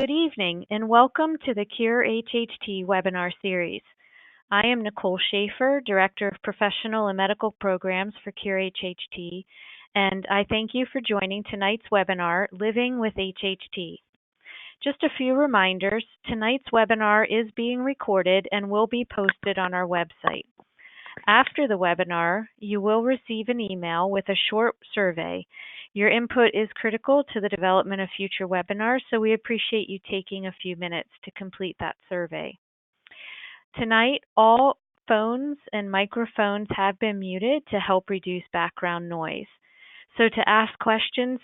Good evening and welcome to the Cure HHT webinar series. I am Nicole Schaefer, Director of Professional and Medical Programs for Cure HHT, and I thank you for joining tonight's webinar, Living with HHT. Just a few reminders, tonight's webinar is being recorded and will be posted on our website. After the webinar, you will receive an email with a short survey. Your input is critical to the development of future webinars, so we appreciate you taking a few minutes to complete that survey. Tonight, all phones and microphones have been muted to help reduce background noise. So to ask questions,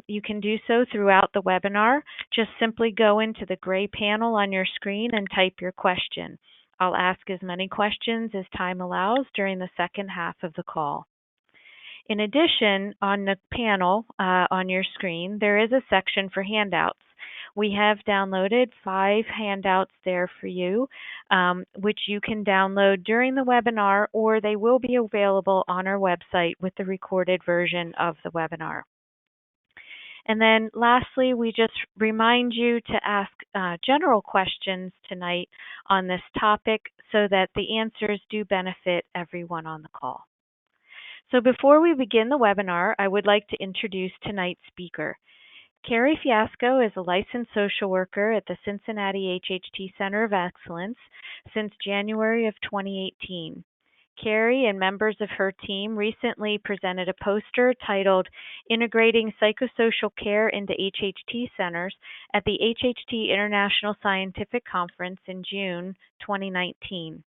you can do so throughout the webinar. Just simply go into the gray panel on your screen and type your question. I'll ask as many questions as time allows during the second half of the call. In addition, on the panel on your screen, there is a section for handouts. We have downloaded 5 handouts there for you, which you can download during the webinar, or they will be available on our website with the recorded version of the webinar. And then lastly, we just remind you to ask general questions tonight on this topic so that the answers do benefit everyone on the call. So before we begin the webinar, I would like to introduce tonight's speaker. Carrie Fiasco is a licensed social worker at the Cincinnati HHT Center of Excellence since January of 2018. Carrie and members of her team recently presented a poster titled Integrating Psychosocial Care into HHT Centers at the HHT International Scientific Conference in June 2019.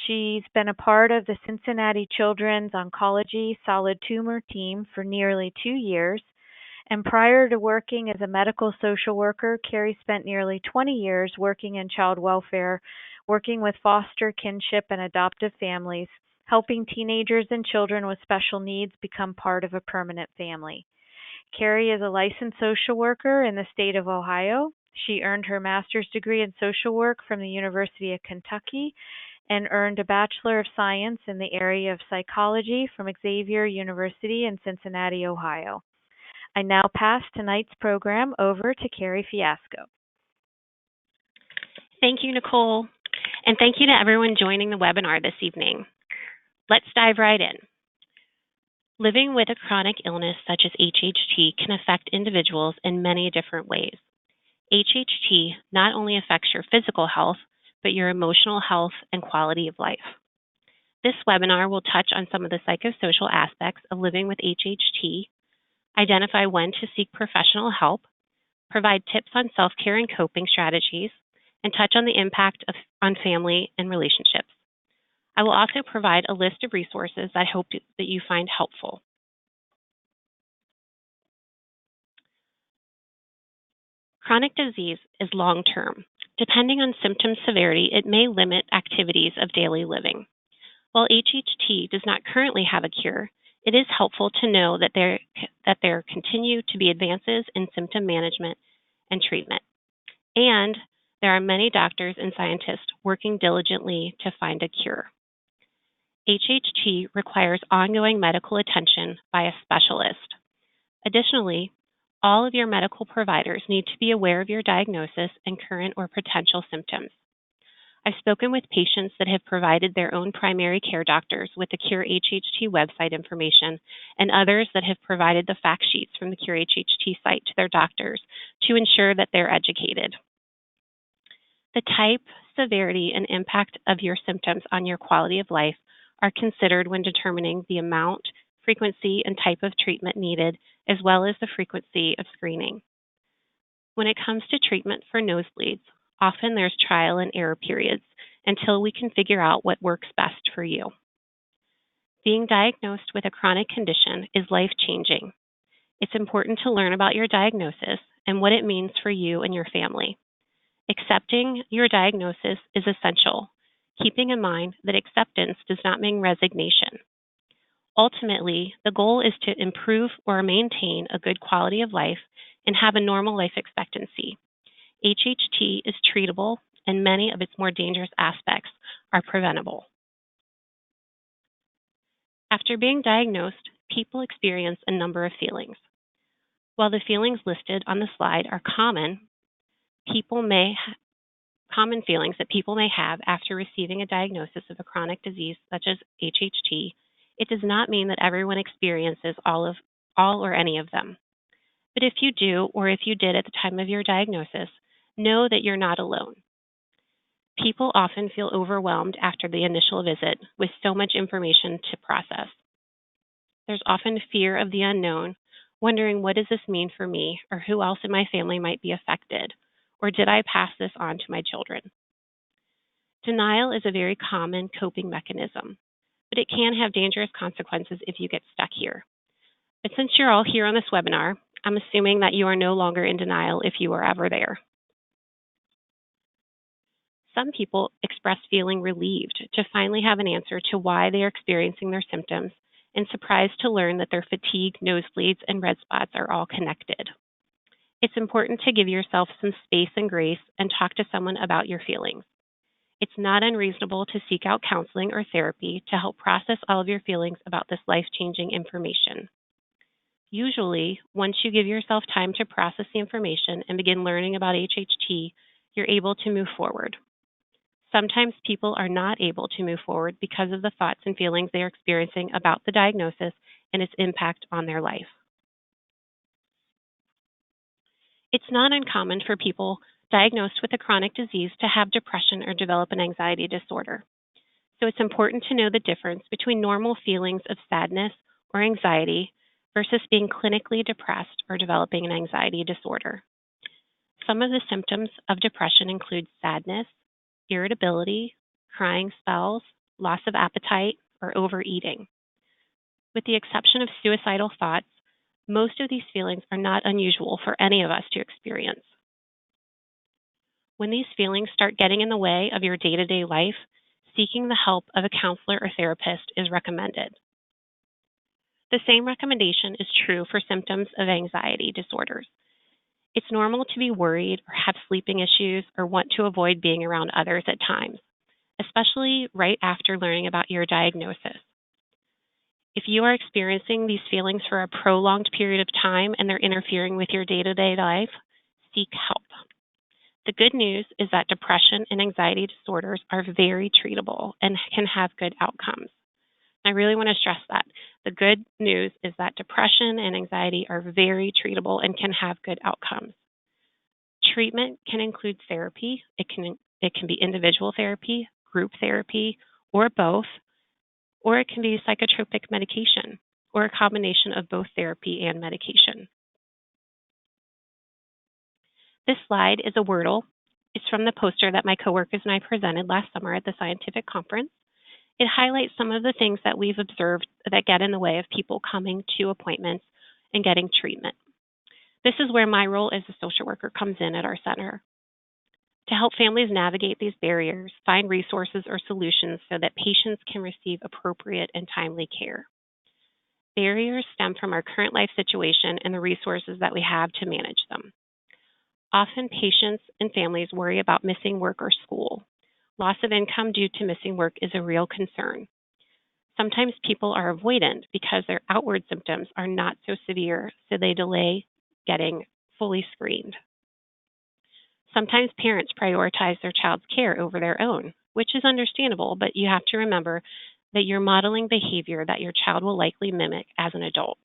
She's been a part of the Cincinnati Children's Oncology Solid Tumor Team for nearly 2 years, and prior to working as a medical social worker, Carrie spent nearly 20 years working in child welfare, working with foster, kinship, and adoptive families, helping teenagers and children with special needs become part of a permanent family. Carrie is a licensed social worker in the state of Ohio. She earned her master's degree in social work from the University of Kentucky and earned a Bachelor of Science in the area of psychology from Xavier University in Cincinnati, Ohio. I now pass tonight's program over to Carrie Fiasco. Thank you, Nicole, and thank you to everyone joining the webinar this evening. Let's dive right in. Living with a chronic illness such as HHT can affect individuals in many different ways. HHT not only affects your physical health, but your emotional health and quality of life. This webinar will touch on some of the psychosocial aspects of living with HHT, identify when to seek professional help, provide tips on self-care and coping strategies, and touch on the impact on family and relationships. I will also provide a list of resources I hope that you find helpful. Chronic disease is long-term. Depending on symptom severity, it may limit activities of daily living. While HHT does not currently have a cure, it is helpful to know that there continue to be advances in symptom management and treatment. And there are many doctors and scientists working diligently to find a cure. HHT requires ongoing medical attention by a specialist. Additionally, all of your medical providers need to be aware of your diagnosis and current or potential symptoms. I've spoken with patients that have provided their own primary care doctors with the Cure HHT website information and others that have provided the fact sheets from the Cure HHT site to their doctors to ensure that they're educated. The type, severity, and impact of your symptoms on your quality of life are considered when determining the amount, frequency, and type of treatment needed, as well as the frequency of screening. When it comes to treatment for nosebleeds, often there's trial and error periods until we can figure out what works best for you. Being diagnosed with a chronic condition is life-changing. It's important to learn about your diagnosis and what it means for you and your family. Accepting your diagnosis is essential, keeping in mind that acceptance does not mean resignation. Ultimately, the goal is to improve or maintain a good quality of life and have a normal life expectancy. HHT is treatable, and many of its more dangerous aspects are preventable. After being diagnosed, people experience a number of feelings. While the feelings listed on the slide are common, Common feelings that people may have after receiving a diagnosis of a chronic disease such as HHT, it does not mean that everyone experiences all or any of them. But if you do, or if you did at the time of your diagnosis, know that you're not alone. People often feel overwhelmed after the initial visit with so much information to process. There's often fear of the unknown, wondering what does this mean for me, or who else in my family might be affected, or did I pass this on to my children? Denial is a very common coping mechanism, but it can have dangerous consequences if you get stuck here. But since you're all here on this webinar, I'm assuming that you are no longer in denial if you were ever there. Some people express feeling relieved to finally have an answer to why they are experiencing their symptoms and surprised to learn that their fatigue, nosebleeds, and red spots are all connected. It's important to give yourself some space and grace and talk to someone about your feelings. It's not unreasonable to seek out counseling or therapy to help process all of your feelings about this life-changing information. Usually, once you give yourself time to process the information and begin learning about HHT, you're able to move forward. Sometimes people are not able to move forward because of the thoughts and feelings they are experiencing about the diagnosis and its impact on their life. It's not uncommon for people diagnosed with a chronic disease to have depression or develop an anxiety disorder. So it's important to know the difference between normal feelings of sadness or anxiety versus being clinically depressed or developing an anxiety disorder. Some of the symptoms of depression include sadness, irritability, crying spells, loss of appetite, or overeating. With the exception of suicidal thoughts, most of these feelings are not unusual for any of us to experience. When these feelings start getting in the way of your day-to-day life, seeking the help of a counselor or therapist is recommended. The same recommendation is true for symptoms of anxiety disorders. It's normal to be worried or have sleeping issues or want to avoid being around others at times, especially right after learning about your diagnosis. If you are experiencing these feelings for a prolonged period of time and they're interfering with your day-to-day life, seek help. The good news is that depression and anxiety disorders are very treatable and can have good outcomes. I really want to stress that. The good news is that depression and anxiety are very treatable and can have good outcomes. Treatment can include therapy. It can be individual therapy, group therapy, or both, or it can be psychotropic medication, or a combination of both therapy and medication. This slide is a Wordle. It's from the poster that my coworkers and I presented last summer at the scientific conference. It highlights some of the things that we've observed that get in the way of people coming to appointments and getting treatment. This is where my role as a social worker comes in at our center. To help families navigate these barriers, find resources or solutions so that patients can receive appropriate and timely care. Barriers stem from our current life situation and the resources that we have to manage them. Often patients and families worry about missing work or school. Loss of income due to missing work is a real concern. Sometimes people are avoidant because their outward symptoms are not so severe, so they delay getting fully screened. Sometimes parents prioritize their child's care over their own, which is understandable, but you have to remember that you're modeling behavior that your child will likely mimic as an adult.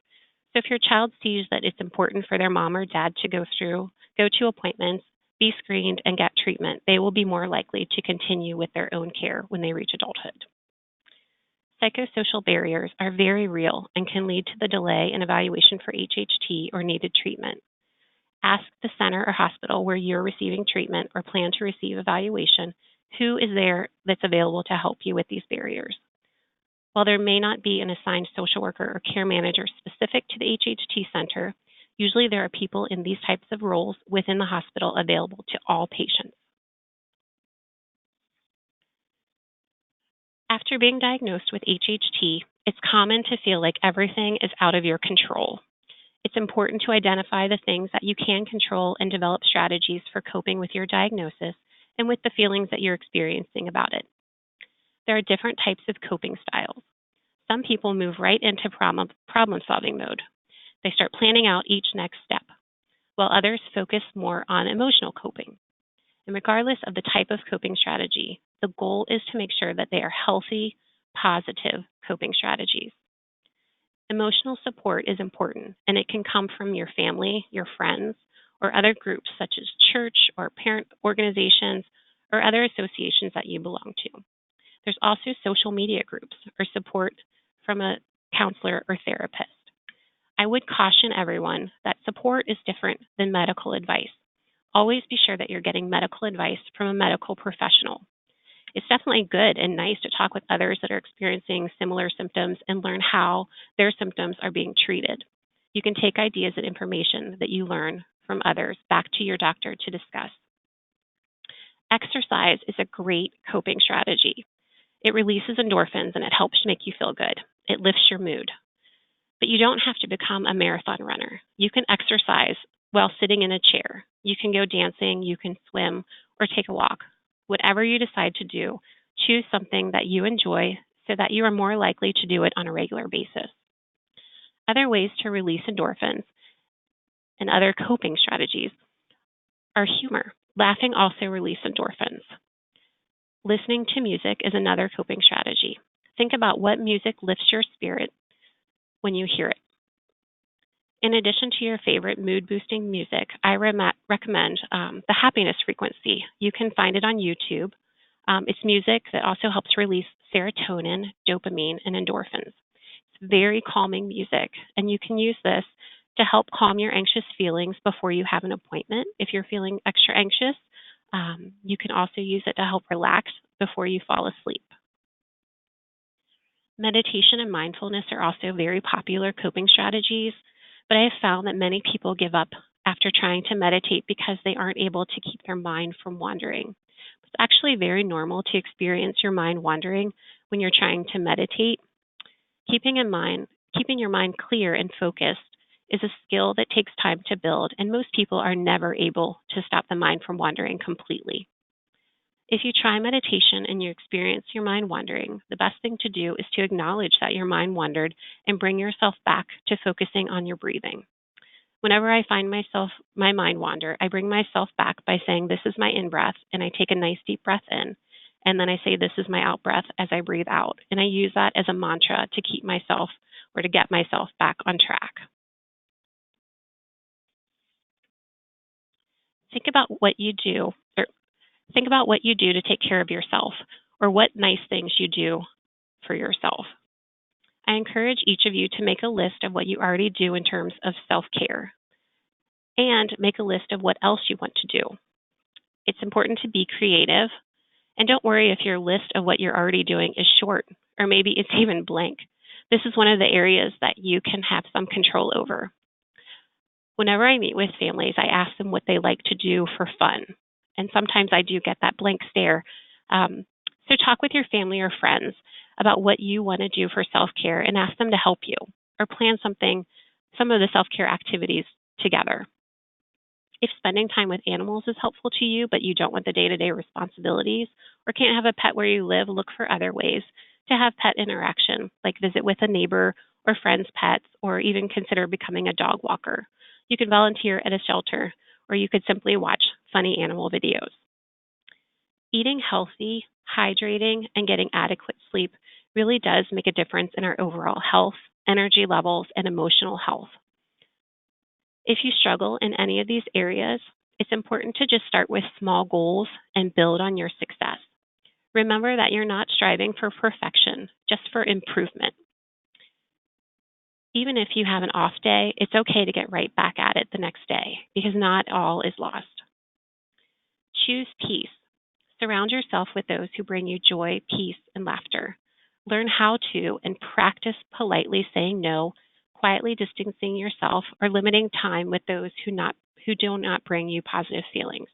So if your child sees that it's important for their mom or dad to go to appointments, be screened, and get treatment, they will be more likely to continue with their own care when they reach adulthood. Psychosocial barriers are very real and can lead to the delay in evaluation for HHT or needed treatment. Ask the center or hospital where you're receiving treatment or plan to receive evaluation who is there that's available to help you with these barriers. While there may not be an assigned social worker or care manager specific to the HHT center, usually there are people in these types of roles within the hospital available to all patients. After being diagnosed with HHT, it's common to feel like everything is out of your control. It's important to identify the things that you can control and develop strategies for coping with your diagnosis and with the feelings that you're experiencing about it. There are different types of coping styles. Some people move right into problem-solving mode. They start planning out each next step, while others focus more on emotional coping. And regardless of the type of coping strategy, the goal is to make sure that they are healthy, positive coping strategies. Emotional support is important, and it can come from your family, your friends, or other groups such as church or parent organizations or other associations that you belong to. There's also social media groups or support from a counselor or therapist. I would caution everyone that support is different than medical advice. Always be sure that you're getting medical advice from a medical professional. It's definitely good and nice to talk with others that are experiencing similar symptoms and learn how their symptoms are being treated. You can take ideas and information that you learn from others back to your doctor to discuss. Exercise is a great coping strategy. It releases endorphins and it helps to make you feel good. It lifts your mood. But you don't have to become a marathon runner. You can exercise while sitting in a chair. You can go dancing, you can swim, or take a walk. Whatever you decide to do, choose something that you enjoy so that you are more likely to do it on a regular basis. Other ways to release endorphins and other coping strategies are humor. Laughing also releases endorphins. Listening to music is another coping strategy. Think about what music lifts your spirit when you hear it. In addition to your favorite mood-boosting music, I recommend the happiness frequency. You can find it on YouTube. It's music that also helps release serotonin, dopamine, and endorphins. It's very calming music, and you can use this to help calm your anxious feelings before you have an appointment. If you're feeling extra anxious, you can also use it to help relax before you fall asleep. Meditation and mindfulness are also very popular coping strategies, but I have found that many people give up after trying to meditate because they aren't able to keep their mind from wandering. It's actually very normal to experience your mind wandering when you're trying to meditate. Keeping your mind clear and focused is a skill that takes time to build, and most people are never able to stop the mind from wandering completely. If you try meditation and you experience your mind wandering, the best thing to do is to acknowledge that your mind wandered and bring yourself back to focusing on your breathing. Whenever I find my mind wander, I bring myself back by saying, "This is my in-breath," and I take a nice deep breath in. And then I say, "This is my out-breath," as I breathe out. And I use that as a mantra to keep myself or to get myself back on track. Think about what you do, or think about what you do to take care of yourself, or what nice things you do for yourself. I encourage each of you to make a list of what you already do in terms of self-care, and make a list of what else you want to do. It's important to be creative, and don't worry if your list of what you're already doing is short, or maybe it's even blank. This is one of the areas that you can have some control over. Whenever I meet with families, I ask them what they like to do for fun. And sometimes I do get that blank stare. So talk with your family or friends about what you want to do for self-care and ask them to help you, or plan some of the self-care activities together. If spending time with animals is helpful to you, but you don't want the day-to-day responsibilities or can't have a pet where you live, look for other ways to have pet interaction, like visit with a neighbor or friend's pets, or even consider becoming a dog walker. You can volunteer at a shelter, or you could simply watch funny animal videos. Eating healthy, hydrating, and getting adequate sleep really does make a difference in our overall health, energy levels, and emotional health. If you struggle in any of these areas, it's important to just start with small goals and build on your success. Remember that you're not striving for perfection, just for improvement. Even if you have an off day, it's okay to get right back at it the next day, because not all is lost. Choose peace. Surround yourself with those who bring you joy, peace, and laughter. Learn how to and practice politely saying no, quietly distancing yourself, or limiting time with those who do not bring you positive feelings.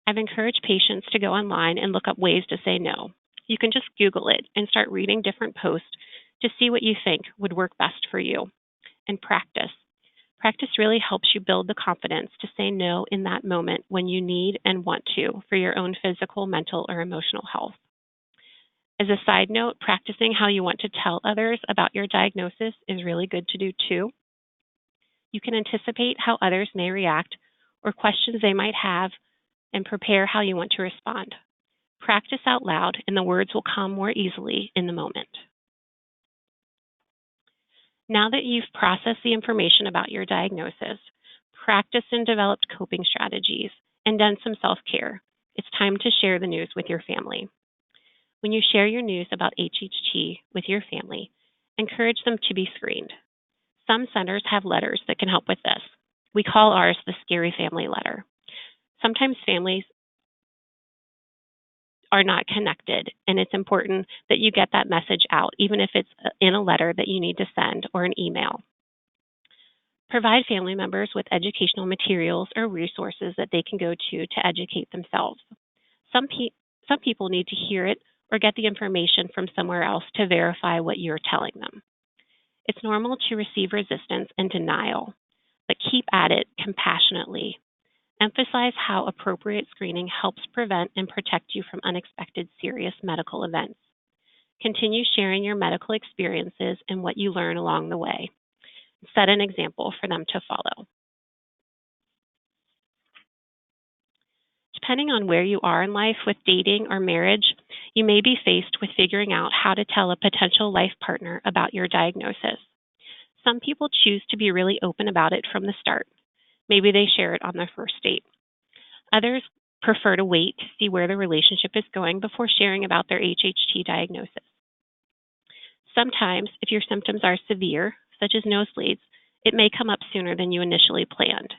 I've encouraged patients to go online and look up ways to say no. You can just Google it and start reading different posts to see what you think would work best for you. And practice. Practice really helps you build the confidence to say no in that moment when you need and want to for your own physical, mental, or emotional health. As a side note, practicing how you want to tell others about your diagnosis is really good to do too. You can anticipate how others may react or questions they might have and prepare how you want to respond. Practice out loud, and the words will come more easily in the moment. Now that you've processed the information about your diagnosis, practiced and developed coping strategies, and done some self-care, it's time to share the news with your family. When you share your news about HHT with your family, encourage them to be screened. Some centers have letters that can help with this. We call ours the Scary Family Letter. Sometimes families are not connected, and it's important that you get that message out, even if it's in a letter that you need to send or an email. Provide family members with educational materials or resources that they can go to educate themselves. Some people need to hear it or get the information from somewhere else to verify what you're telling them. It's normal to receive resistance and denial, but keep at it compassionately. Emphasize how appropriate screening helps prevent and protect you from unexpected serious medical events. Continue sharing your medical experiences and what you learn along the way. Set an example for them to follow. Depending on where you are in life with dating or marriage, you may be faced with figuring out how to tell a potential life partner about your diagnosis. Some people choose to be really open about it from the start. Maybe they share it on their first date. Others prefer to wait to see where the relationship is going before sharing about their HHT diagnosis. Sometimes, if your symptoms are severe, such as nosebleeds, it may come up sooner than you initially planned.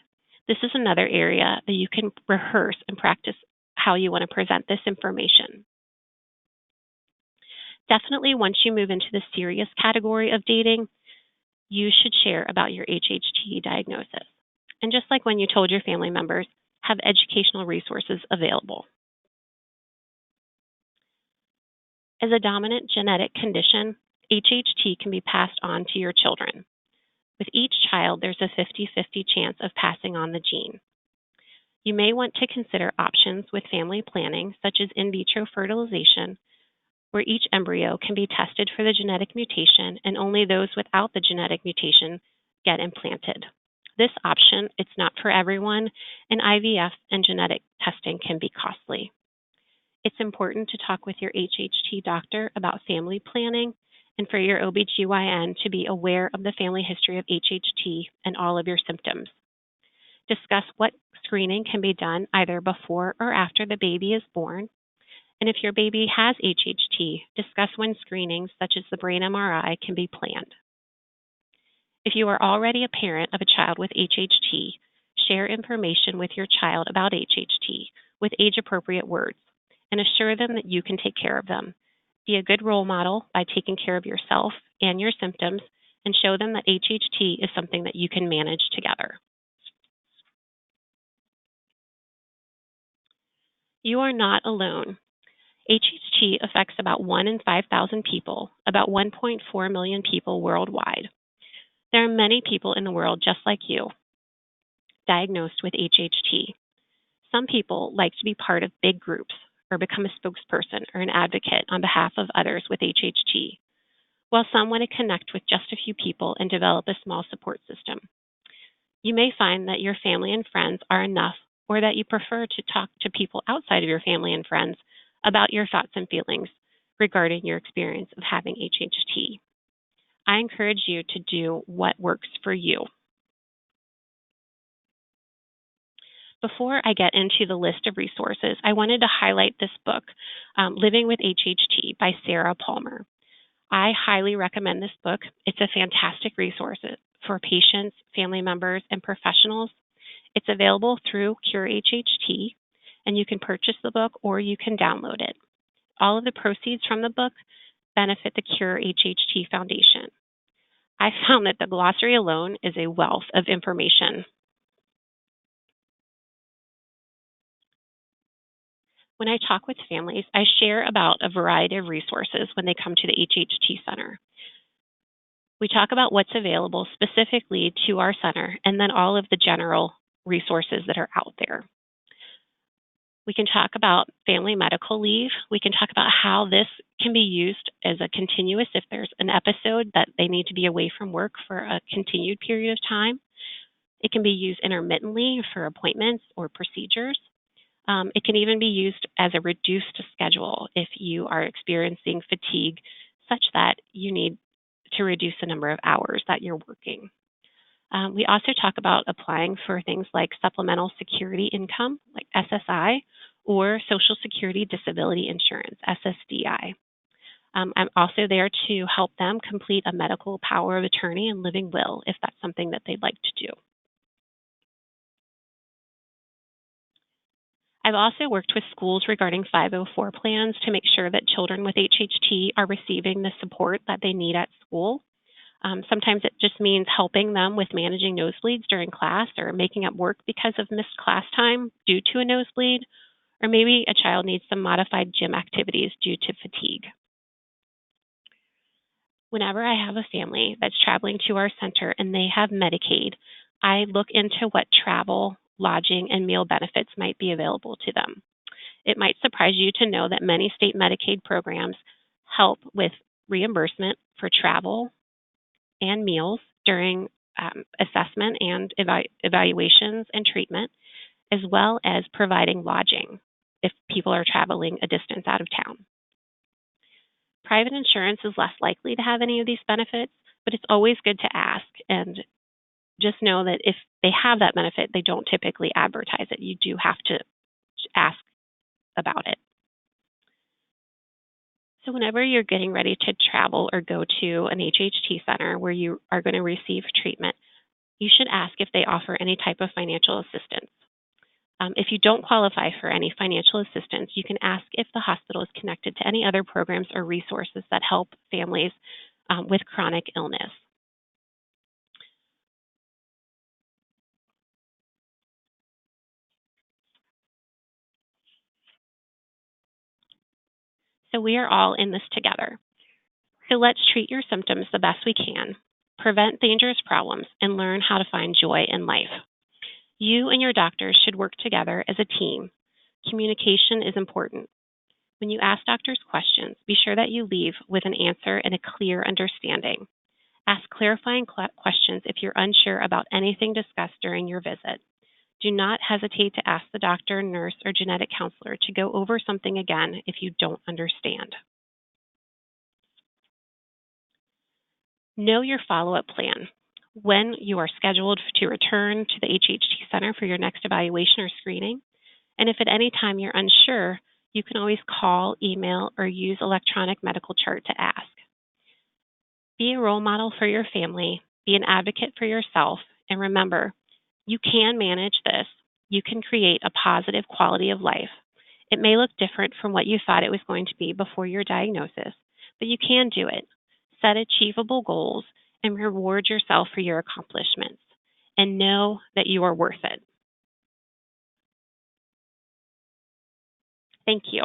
This is another area that you can rehearse and practice how you want to present this information. Definitely, once you move into the serious category of dating, you should share about your HHT diagnosis. And just like when you told your family members, have educational resources available. As a dominant genetic condition, HHT can be passed on to your children. With each child, there's a 50-50 chance of passing on the gene. You may want to consider options with family planning, such as in vitro fertilization, where each embryo can be tested for the genetic mutation and only those without the genetic mutation get implanted. This option, it's not for everyone, and IVF and genetic testing can be costly. It's important to talk with your HHT doctor about family planning and for your OBGYN to be aware of the family history of HHT and all of your symptoms. Discuss what screening can be done either before or after the baby is born. And if your baby has HHT, discuss when screenings such as the brain MRI can be planned. If you are already a parent of a child with HHT, share information with your child about HHT with age-appropriate words and assure them that you can take care of them. Be a good role model by taking care of yourself and your symptoms and show them that HHT is something that you can manage together. You are not alone. HHT affects about 1 in 5,000 people, about 1.4 million people worldwide. There are many people in the world just like you, diagnosed with HHT. Some people like to be part of big groups or become a spokesperson or an advocate on behalf of others with HHT, while some want to connect with just a few people and develop a small support system. You may find that your family and friends are enough, or that you prefer to talk to people outside of your family and friends about your thoughts and feelings regarding your experience of having HHT. I encourage you to do what works for you. Before I get into the list of resources, I wanted to highlight this book, Living with HHT by Sarah Palmer. I highly recommend this book. It's a fantastic resource for patients, family members, and professionals. It's available through Cure HHT, and you can purchase the book or you can download it. All of the proceeds from the book benefit the Cure HHT Foundation. I found that the glossary alone is a wealth of information. When I talk with families, I share about a variety of resources when they come to the HHT Center. We talk about what's available specifically to our center and then all of the general resources that are out there. We can talk about family medical leave. We can talk about how this can be used as a continuous if there's an episode that they need to be away from work for a continued period of time. It can be used intermittently for appointments or procedures. It can even be used as a reduced schedule if you are experiencing fatigue such that you need to reduce the number of hours that you're working. We also talk about applying for things like supplemental security income, like SSI, or Social Security Disability Insurance, SSDI. I'm also there to help them complete a medical power of attorney and living will if that's something that they'd like to do. I've also worked with schools regarding 504 plans to make sure that children with HHT are receiving the support that they need at school. Sometimes it just means helping them with managing nosebleeds during class or making up work because of missed class time due to a nosebleed, or maybe a child needs some modified gym activities due to fatigue. Whenever I have a family that's traveling to our center and they have Medicaid, I look into what travel, lodging, and meal benefits might be available to them. It might surprise you to know that many state Medicaid programs help with reimbursement for travel and meals during assessment and evaluations and treatment, as well as providing lodging if people are traveling a distance out of town. Private insurance is less likely to have any of these benefits, but it's always good to ask, and just know that if they have that benefit, they don't typically advertise it. You do have to ask about it. So whenever you're getting ready to travel or go to an HHT center where you are going to receive treatment, you should ask if they offer any type of financial assistance. If you don't qualify for any financial assistance, you can ask if the hospital is connected to any other programs or resources that help families with chronic illness. So we are all in this together. So let's treat your symptoms the best we can, prevent dangerous problems, and learn how to find joy in life. You and your doctors should work together as a team. Communication is important. When you ask doctors questions, be sure that you leave with an answer and a clear understanding. Ask clarifying questions if you're unsure about anything discussed during your visit. Do not hesitate to ask the doctor, nurse, or genetic counselor to go over something again if you don't understand. Know your follow-up plan. When you are scheduled to return to the HHT Center for your next evaluation or screening, and if at any time you're unsure, you can always call, email, or use electronic medical chart to ask. Be a role model for your family, be an advocate for yourself, and remember, you can manage this. You can create a positive quality of life. It may look different from what you thought it was going to be before your diagnosis, but you can do it. Set achievable goals and reward yourself for your accomplishments, and know that you are worth it. Thank you.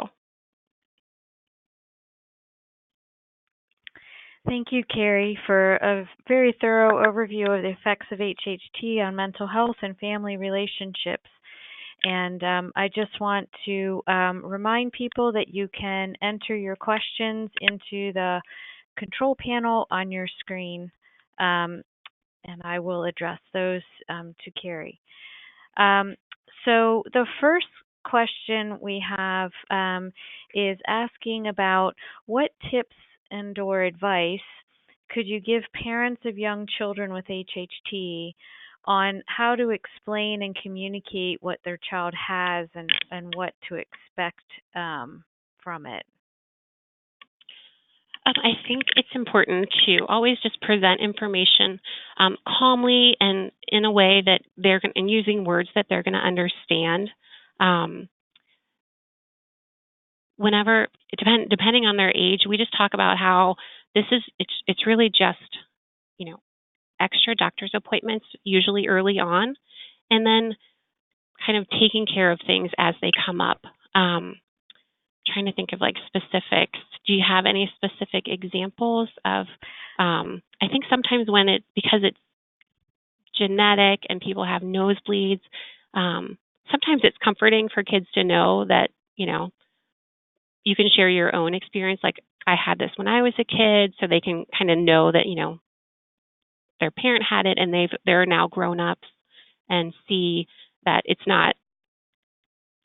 Thank you, Carrie, for a very thorough overview of the effects of HHT on mental health and family relationships. And I just want to remind people that you can enter your questions into the control panel on your screen, and I will address those to Carrie. So the first question we have is asking about what tips and or advice could you give parents of young children with HHT on how to explain and communicate what their child has and what to expect from it? I think it's important to always just present information calmly and in a way that they're going and using words that they're going to understand. Whenever, depending on their age, we just talk about how it's really just, extra doctor's appointments, usually early on, and then kind of taking care of things as they come up. Trying to think of specifics. Do you have any specific examples of, I think sometimes because it's genetic and people have nosebleeds, sometimes it's comforting for kids to know that, you can share your own experience. Like, I had this when I was a kid, so they can kind of know that, their parent had it and they're now grown ups and see that it's not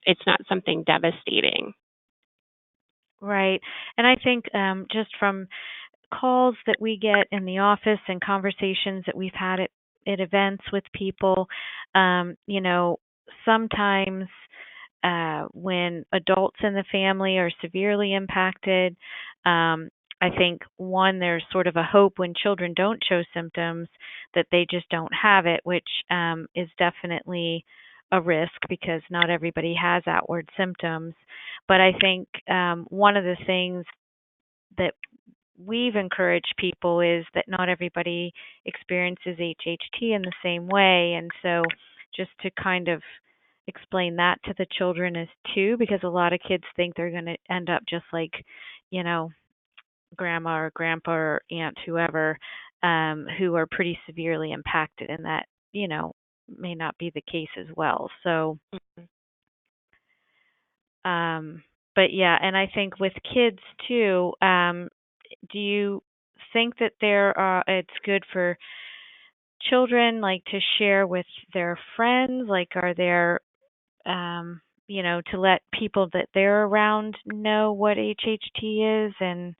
it's not something devastating. Right. And I think just from calls that we get in the office and conversations that we've had at events with people, you know, sometimes when adults in the family are severely impacted, I think one, there's sort of a hope when children don't show symptoms that they just don't have it, which is definitely a risk because not everybody has outward symptoms. But I think one of the things that we've encouraged people is that not everybody experiences HHT in the same way. And so just to kind of explain that to the children as too, because a lot of kids think they're going to end up just like, you know, grandma or grandpa or aunt, whoever, who are pretty severely impacted, and that, you know, may not be the case as well. So, Mhm. but yeah, and I think with kids too, do you think that it's good for children like to share with their friends? Like, are there, you know, to let people that they're around know what HHT is and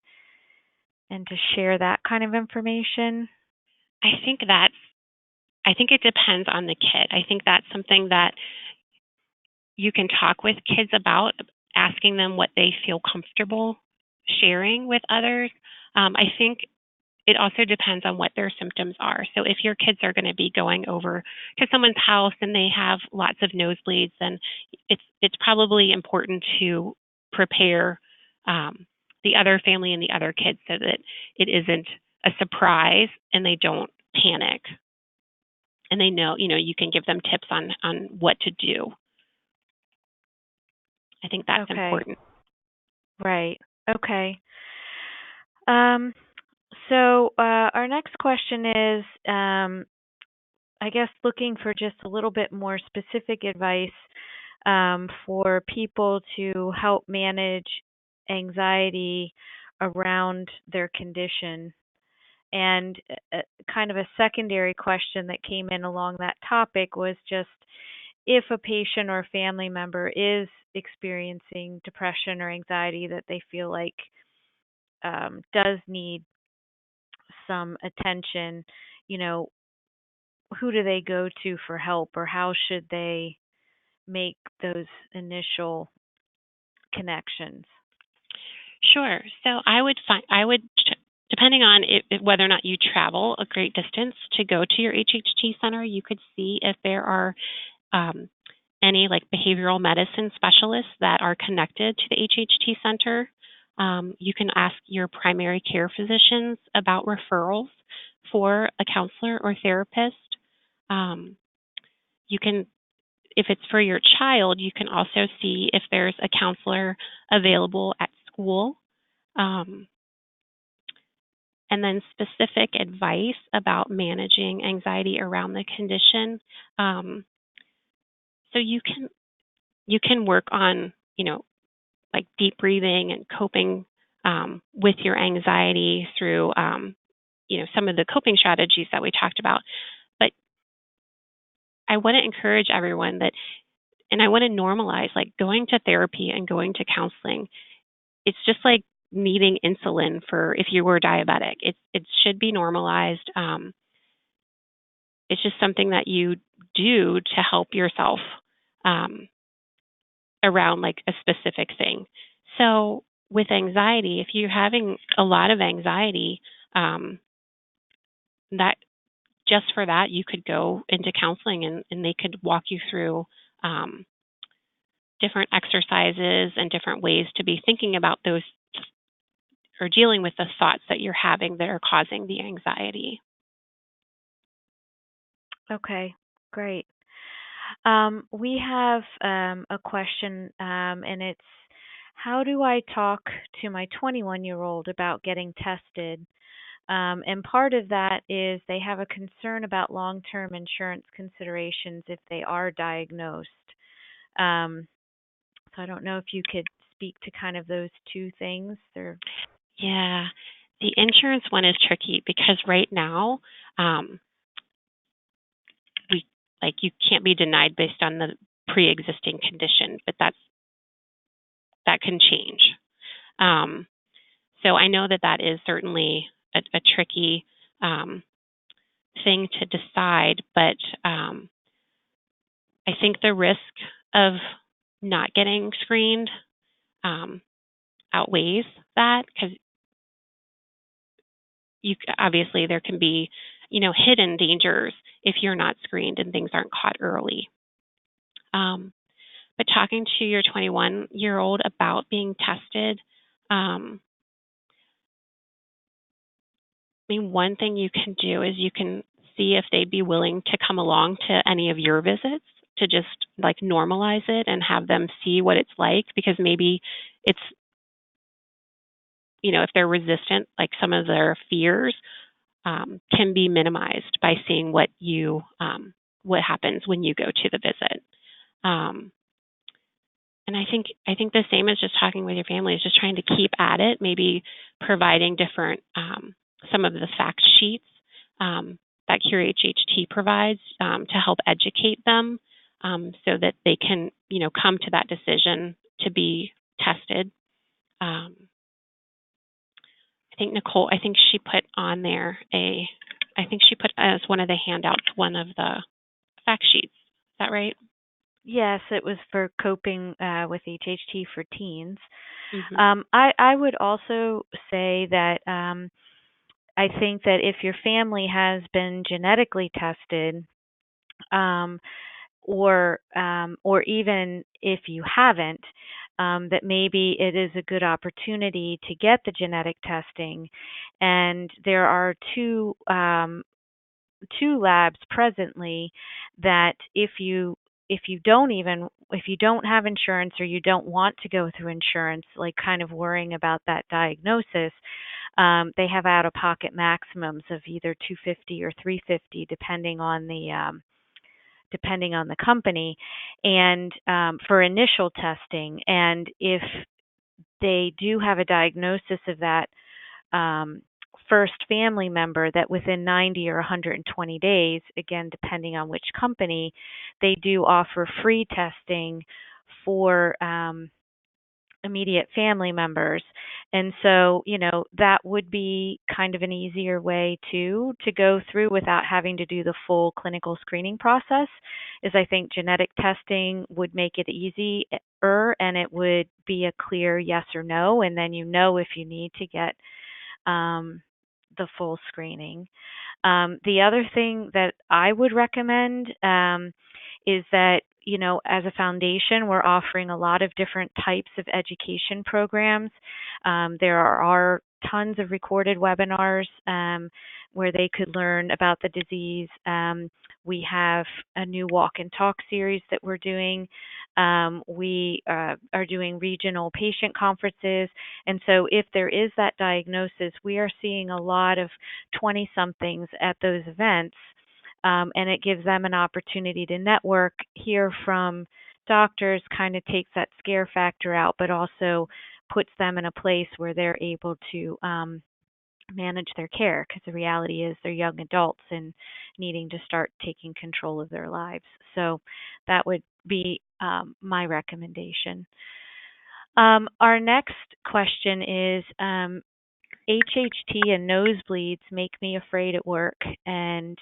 to share that kind of information? I think it depends on the kid. I think that's something that you can talk with kids about, asking them what they feel comfortable sharing with others. I think it also depends on what their symptoms are. So if your kids are going to be going over to someone's house and they have lots of nosebleeds, then it's probably important to prepare the other family and the other kids so that it isn't a surprise and they don't panic. And they know, you can give them tips on what to do. I think that's Okay, important. right. Okay. Um, so our next question is, I guess, looking for just a little bit more specific advice for people to help manage anxiety around their condition. And kind of a secondary question that came in along that topic was just if a patient or family member is experiencing depression or anxiety that they feel like does need some attention, you know, who do they go to for help, or how should they make those initial connections? Sure. So depending on whether or not you travel a great distance to go to your HHT center, you could see if there are um, any like behavioral medicine specialists that are connected to the HHT center. You can ask your primary care physicians about referrals for a counselor or therapist. Um, you can, if it's for your child, you can also see if there's a counselor available at school. Um, and then specific advice about managing anxiety around the condition. So you can work on like deep breathing and coping with your anxiety through some of the coping strategies that we talked about. But I want to encourage everyone that, and I want to normalize like going to therapy and going to counseling. It's just like needing insulin for if you were diabetic. It should be normalized. It's just something that you do to help yourself um, around like a specific thing. So with anxiety, if you're having a lot of anxiety, that just for that you could go into counseling and they could walk you through um, different exercises and different ways to be thinking about those or dealing with the thoughts that you're having that are causing the anxiety. Okay, great. We have a question, and it's how do I talk to my 21-year-old about getting tested? And part of that is they have a concern about long term insurance considerations if they are diagnosed. Um, so I don't know if you could speak to kind of those two things. They're Yeah, the insurance one is tricky because right now um, we like you can't be denied based on pre-existing condition, but that can change. So I know that is certainly a tricky thing to decide, but I think the risk of not getting screened outweighs that, because obviously there can be, hidden dangers if you're not screened and things aren't caught early. But talking to your 21-year-old about being tested, one thing you can do is you can see if they'd be willing to come along to any of your visits to just like normalize it and have them see what it's like, because maybe it's, if they're resistant, like some of their fears can be minimized by seeing what happens when you go to the visit. And I think the same as just talking with your family is just trying to keep at it, maybe providing different some of the fact sheets that Cure HHT provides to help educate them so that they can, come to that decision to be tested. I think Nicole, she put on there she put as one of the handouts one of the fact sheets. Is that right? Yes, it was for coping with HHT for teens. Mm-hmm. I would also say that I think that if your family has been genetically tested, or even if you haven't, that maybe it is a good opportunity to get the genetic testing. And there are two labs presently that if you don't have insurance, or you don't want to go through insurance, like kind of worrying about that diagnosis, they have out-of-pocket maximums of either $250 or $350, depending on the company, and for initial testing. And if they do have a diagnosis of that first family member, that within 90 or 120 days, again, depending on which company, they do offer free testing for immediate family members. And so, that would be kind of an easier way to go through without having to do the full clinical screening process. Is I think genetic testing would make it easier, and it would be a clear yes or no, and then if you need to get the full screening. The other thing that I would recommend is that, as a foundation, we're offering a lot of different types of education programs. There are tons of recorded webinars where they could learn about the disease. We have a new walk and talk series that we're doing. We are doing regional patient conferences. And so if there is that diagnosis, we are seeing a lot of 20-somethings at those events. And it gives them an opportunity to network, hear from doctors, kind of takes that scare factor out, but also puts them in a place where they're able to manage their care, because the reality is they're young adults and needing to start taking control of their lives. So that would be my recommendation. Our next question is, HHT and nosebleeds make me afraid at work and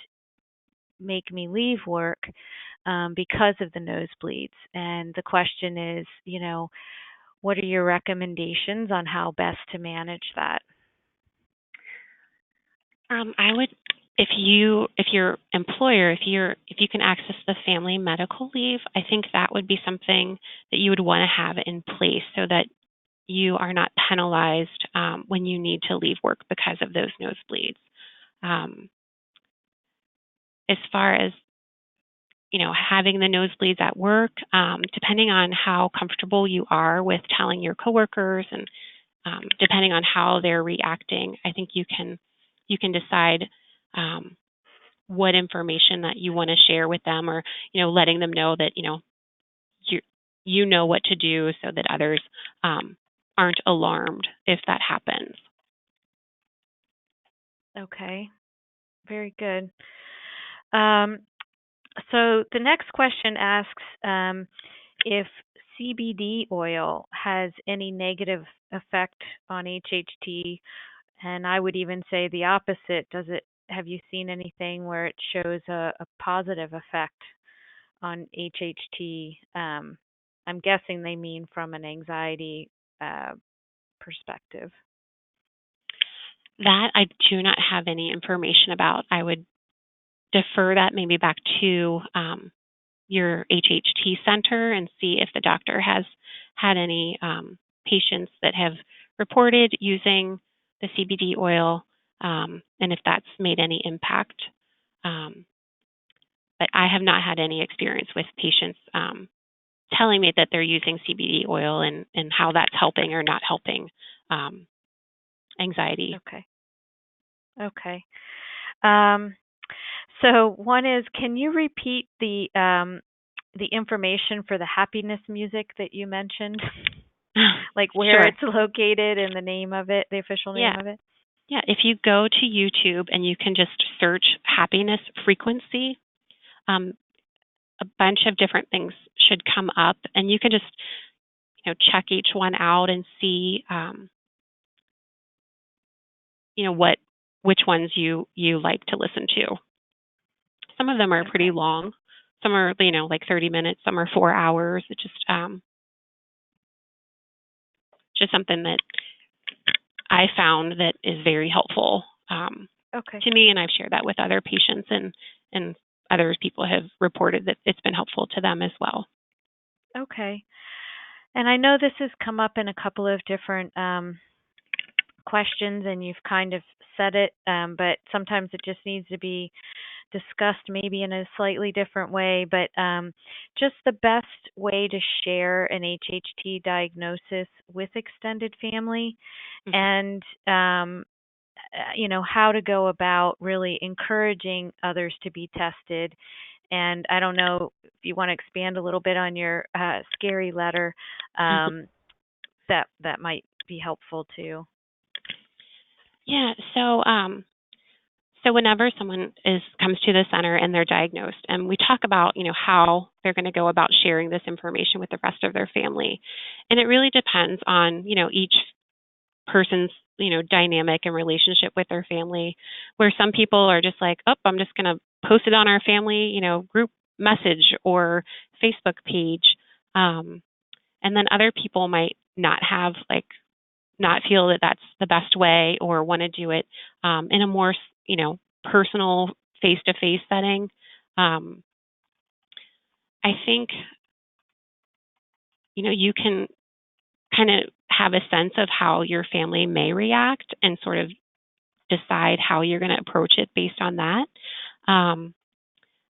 make me leave work because of the nosebleeds. And the question is, what are your recommendations on how best to manage that? I would, if your employer, if you can access the family medical leave, I think that would be something that you would want to have in place so that you are not penalized when you need to leave work because of those nosebleeds. As far as having the nosebleeds at work, depending on how comfortable you are with telling your coworkers, and depending on how they're reacting, I think you can decide what information that you want to share with them, or letting them know that you know what to do so that others aren't alarmed if that happens. Okay, very good. So the next question asks if CBD oil has any negative effect on HHT, and I would even say the opposite. Does it? Have you seen anything where it shows a positive effect on HHT? I'm guessing they mean from an anxiety uh, perspective. That I do not have any information about. I would defer that maybe back to your HHT center and see if the doctor has had any patients that have reported using the CBD oil, and if that's made any impact. Um, but I have not had any experience with patients telling me that they're using CBD oil and how that's helping or not helping um, anxiety. Okay. Okay. Um, so one is, can you repeat the information for the happiness music that you mentioned? Like where Sure. it's located and the name of it, the official Yeah. name of it? Yeah. If you go to YouTube and you can just search happiness frequency, um, a bunch of different things should come up, and you can just check each one out and see what which ones you like to listen to. Some of them are pretty Okay. long. Some are like 30 minutes. Some are 4 hours. It's just something that I found that is very helpful Okay. to me, and I've shared that with other patients, and other people have reported that it's been helpful to them as well. Okay. And I know this has come up in a couple of different questions, and you've kind of said it, but sometimes it just needs to be discussed maybe in a slightly different way. But just the best way to share an HHT diagnosis with extended family, Mhm. and how to go about really encouraging others to be tested. And I don't know if you want to expand a little bit on your scary letter. Um, that might be helpful too. Yeah. So whenever someone comes to the center and they're diagnosed, and we talk about how they're going to go about sharing this information with the rest of their family, and it really depends on each person's dynamic and relationship with their family. Where some people are just like, oh, I'm just going to post it on our family group message or Facebook page, um, and then other people might not feel that that's the best way or want to do it in a more personal face-to-face setting. um, I think you can kind of have a sense of how your family may react and sort of decide how you're going to approach it based on that. um,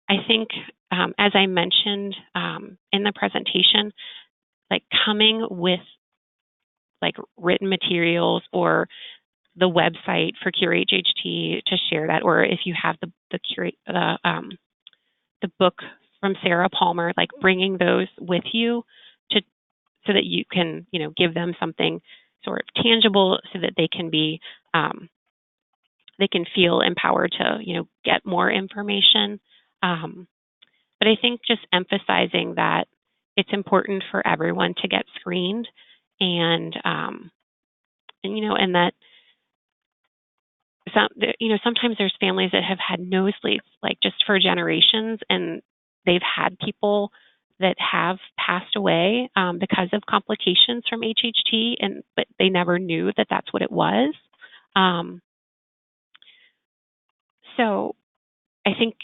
I think, as I mentioned in the presentation, like coming with like written materials or the website for Cure HHT to share that, or if you have the book from Sarah Palmer, like bringing those with you to so that you can give them something sort of tangible, so that they can feel empowered to get more information. Um, but I think just emphasizing that it's important for everyone to get screened, and and that sometimes there's families that have had nosebleeds like just for generations, and they've had people that have passed away because of complications from HHT, and but they never knew that that's what it was. Um, so I think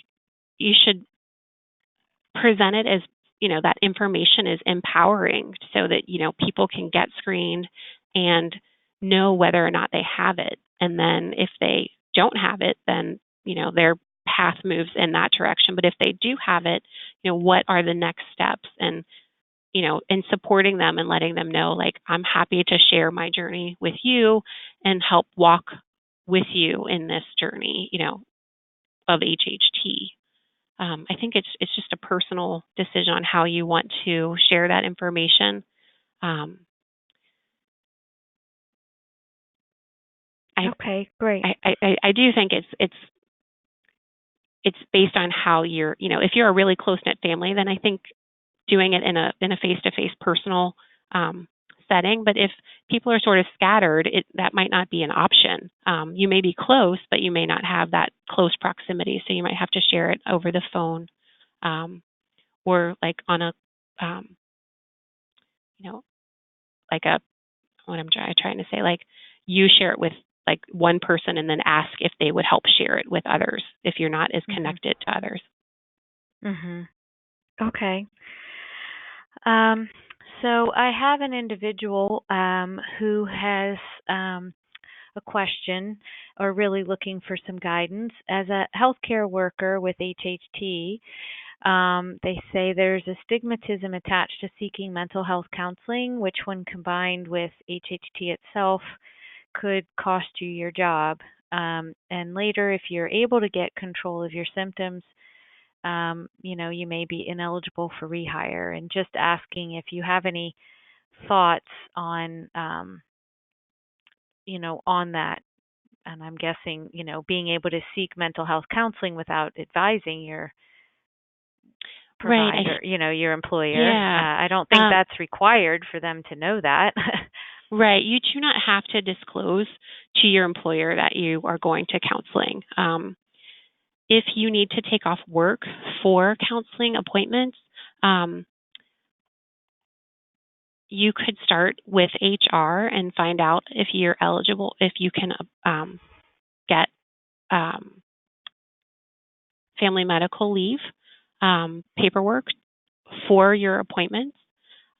you should present it as that information is empowering, so that people can get screened and know whether or not they have it, and then if they don't have it, then their path moves in that direction. But if they do have it, what are the next steps, and and supporting them and letting them know, like, I'm happy to share my journey with you and help walk with you in this journey of HHT. I think it's just a personal decision on how you want to share that information. Um, I, Okay, great. I do think it's it's based on how if you're a really close-knit family, then I think doing it in a face-to-face personal setting. But if people are sort of scattered, that might not be an option. You may be close, but you may not have that close proximity. So you might have to share it over the phone, or like on a, like a, what I'm trying to say, like you share it with like one person and then ask if they would help share it with others if you're not as connected to others. Mhm. Okay. Um, so I have an individual who has a question or really looking for some guidance. As a healthcare worker with HHT, they say there's a stigmatism attached to seeking mental health counseling, which, when combined with HHT itself, could cost you your job. And later, if you're able to get control of your symptoms, you may be ineligible for rehire. And just asking if you have any thoughts on, on that. And I'm guessing, being able to seek mental health counseling without advising your Right. provider, your employer. Yeah. I don't think that's required for them to know that. Right. You do not have to disclose to your employer that you are going to counseling. If you need to take off work for counseling appointments, you could start with HR and find out if you're eligible, if you can get family medical leave paperwork for your appointments.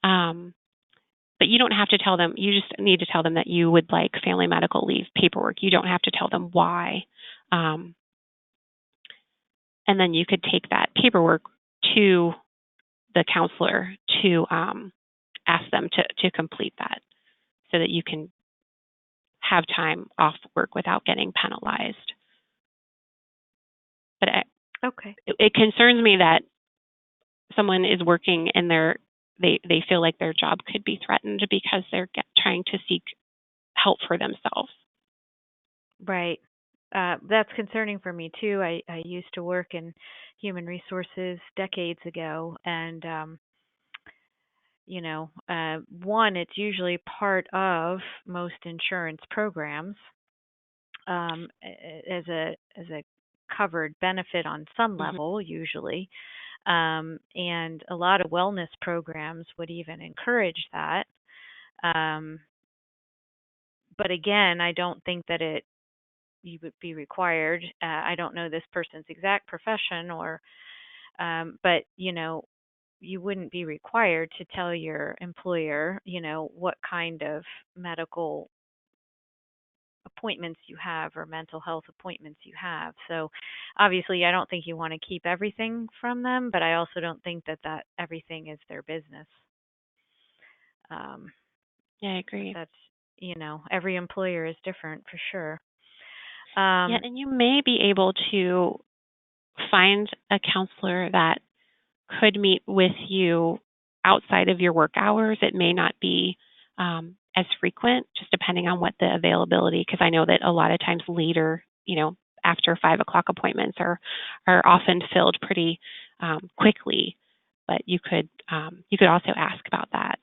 But you don't have to tell them. You just need to tell them that you would like family medical leave paperwork. You don't have to tell them why. And then you could take that paperwork to the counselor to ask them to complete that so that you can have time off work without getting penalized. But Okay. it concerns me that someone is working and they feel like their job could be threatened because they're trying to seek help for themselves. Right. That's concerning for me too. I used to work in human resources decades ago, and one, it's usually part of most insurance programs as a covered benefit on some Mm-hmm. level, usually, and a lot of wellness programs would even encourage that. Um, but again, I don't think that you would be required. I don't know this person's exact profession, but you wouldn't be required to tell your employer, what kind of medical appointments you have or mental health appointments you have. So obviously, I don't think you want to keep everything from them, but I also don't think that everything is their business. Um, Yeah, I agree. that's every employer is different for sure. Yeah, and you may be able to find a counselor that could meet with you outside of your work hours. It may not be as frequent, just depending on what the availability, because I know that a lot of times later, after 5 o'clock appointments are often filled pretty quickly. But you could also ask about that.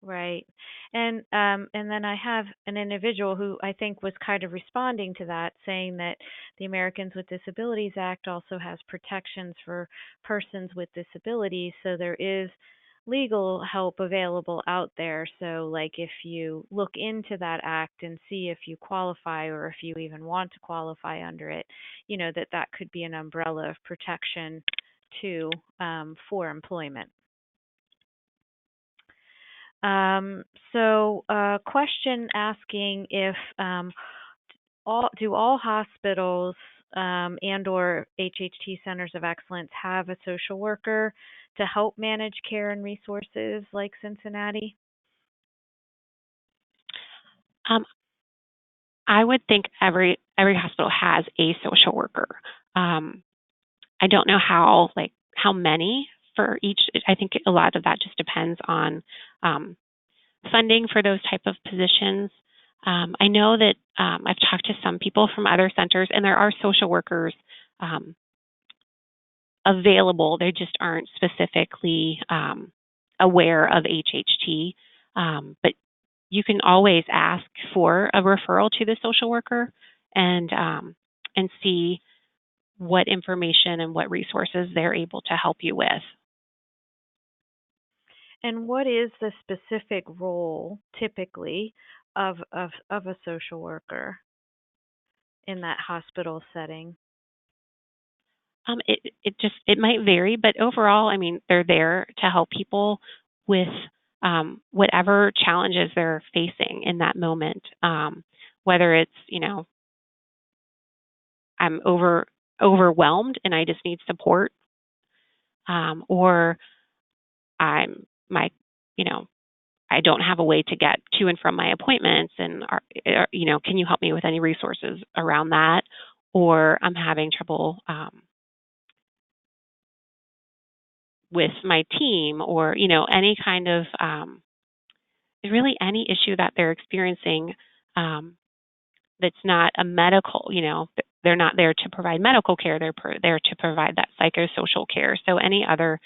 Right. And then I have an individual who I think was kind of responding to that, saying that the Americans with Disabilities Act also has protections for persons with disabilities, so there is legal help available out there. So like if you look into that act and see if you qualify or if you even want to qualify under it, that could be an umbrella of protection too, for employment. So, a question asking if all hospitals and/or HHT centers of excellence have a social worker to help manage care and resources like Cincinnati? Um, I would think every hospital has a social worker. I don't know how many for each. I think a lot of that just depends on funding for those type of positions. I know that I've talked to some people from other centers, and there are social workers available. They just aren't specifically aware of HHT. But you can always ask for a referral to the social worker and see what information and what resources they're able to help you with. And what is the specific role typically of a social worker in that hospital setting? It might vary, but overall, I mean, they're there to help people with whatever challenges they're facing in that moment. Whether it's, I'm overwhelmed and I just need support, or I'm my, you know, I don't have a way to get to and from my appointments, and can you help me with any resources around that? Or I'm having trouble with my team, or any kind of really any issue that they're experiencing that's not a medical. They're not there to provide medical care. They're there to provide that psychosocial care. So any other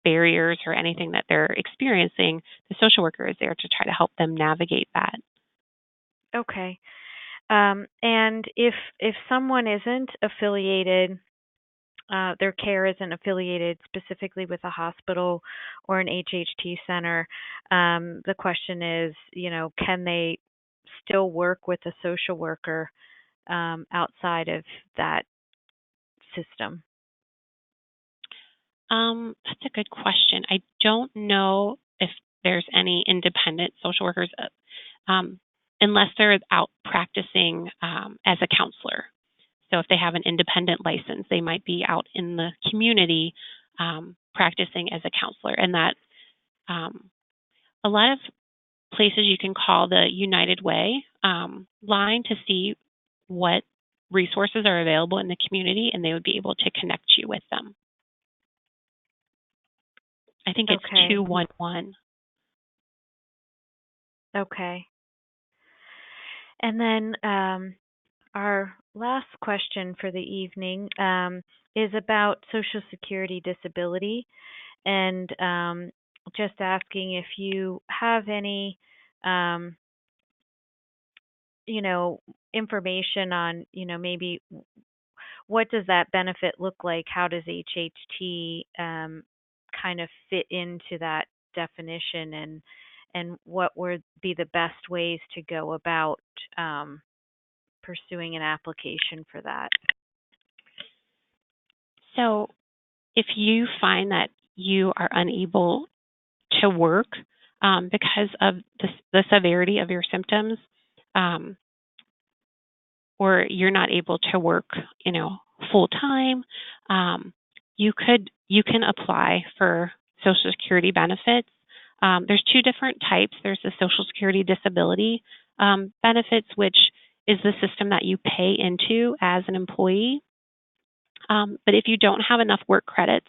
barriers or anything that they're experiencing, the social worker is there to try to help them navigate that. Okay. And if someone isn't affiliated, their care isn't affiliated specifically with a hospital or an HHT center, the question is, can they still work with a social worker outside of that system? That's a good question. I don't know if there's any independent social workers, unless they're out practicing as a counselor. So if they have an independent license, they might be out in the community practicing as a counselor. And that a lot of places you can call the United Way line to see what resources are available in the community, and they would be able to connect you with them. I think it's Okay. 211. Okay. And then our last question for the evening is about Social Security disability, and just asking if you have any, information on, maybe what does that benefit look like? How does HHT kind of fit into that definition, and what would be the best ways to go about pursuing an application for that? So if you find that you are unable to work because of the severity of your symptoms, or you're not able to work, full time, you can apply for Social Security benefits. There's two different types. There's the Social Security disability benefits, which is the system that you pay into as an employee. But if you don't have enough work credits,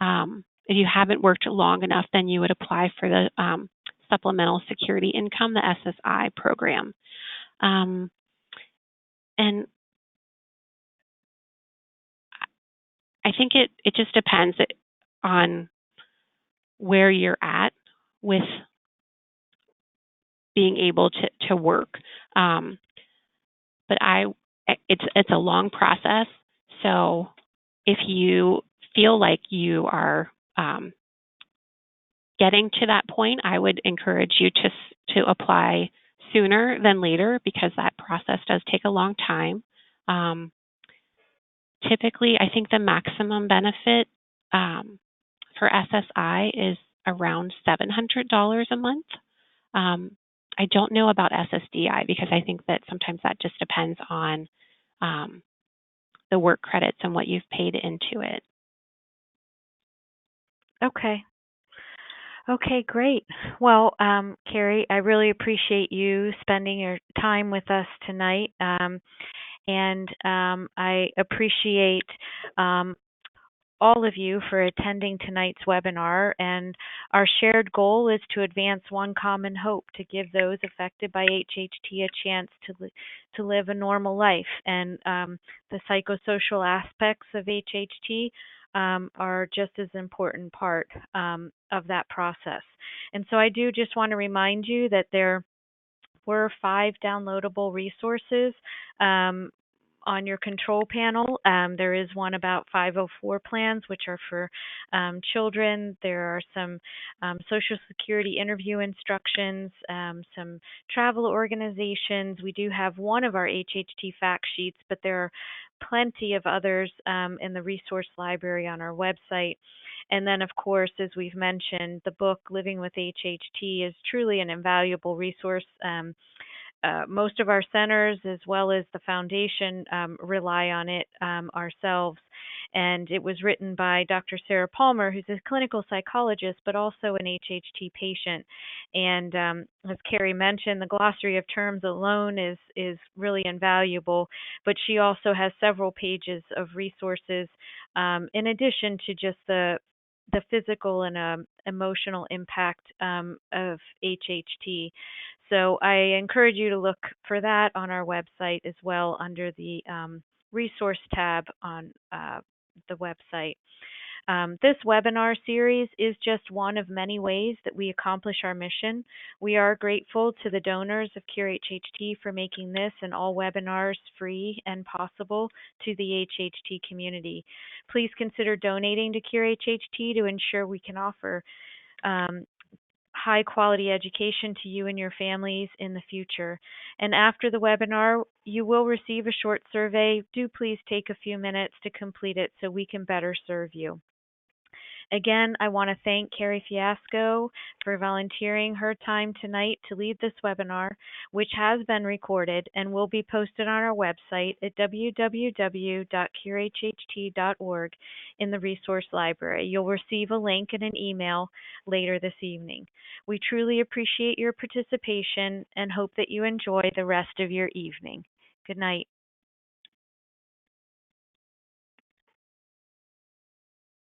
if you haven't worked long enough, then you would apply for the Supplemental Security Income, the SSI program. And I think it just depends on where you're at with being able to work. But it's a long process. So if you feel like you are getting to that point, I would encourage you to apply sooner than later, because that process does take a long time. Typically, I think the maximum benefit for SSI is around $700 a month. I don't know about SSDI, because I think that sometimes that just depends on the work credits and what you've paid into it. Okay. Okay, great. Well, Carrie, I really appreciate you spending your time with us tonight. And I appreciate all of you for attending tonight's webinar. And our shared goal is to advance one common hope to give those affected by HHT a chance to live a normal life. And the psychosocial aspects of HHT are just as important part of that process. And so I do just want to remind you that there were 5 downloadable resources um, on your control panel. There is one about 504 plans, which are for children. There are some Social Security interview instructions, some travel organizations. We do have one of our HHT fact sheets, but there are plenty of others in the resource library on our website. And then, of course, as we've mentioned, the book Living with HHT is truly an invaluable resource. Most of our centers, as well as the foundation, rely on it ourselves. And it was written by Dr. Sarah Palmer, who's a clinical psychologist, but also an HHT patient. And as Carrie mentioned, the glossary of terms alone is really invaluable, but she also has several pages of resources in addition to just the physical and emotional impact of HHT. So I encourage you to look for that on our website as well under the resource tab on the website. This webinar series is just one of many ways that we accomplish our mission. We are grateful to the donors of Cure HHT for making this and all webinars free and possible to the HHT community. Please consider donating to Cure HHT to ensure we can offer um, high quality education to you and your families in the future. And after the webinar, you will receive a short survey. Do please take a few minutes to complete it so we can better serve you. Again, I want to thank Carrie Fiasco for volunteering her time tonight to lead this webinar, which has been recorded and will be posted on our website at www.curehht.org in the resource library. You'll receive a link in an email later this evening. We truly appreciate your participation and hope that you enjoy the rest of your evening. Good night.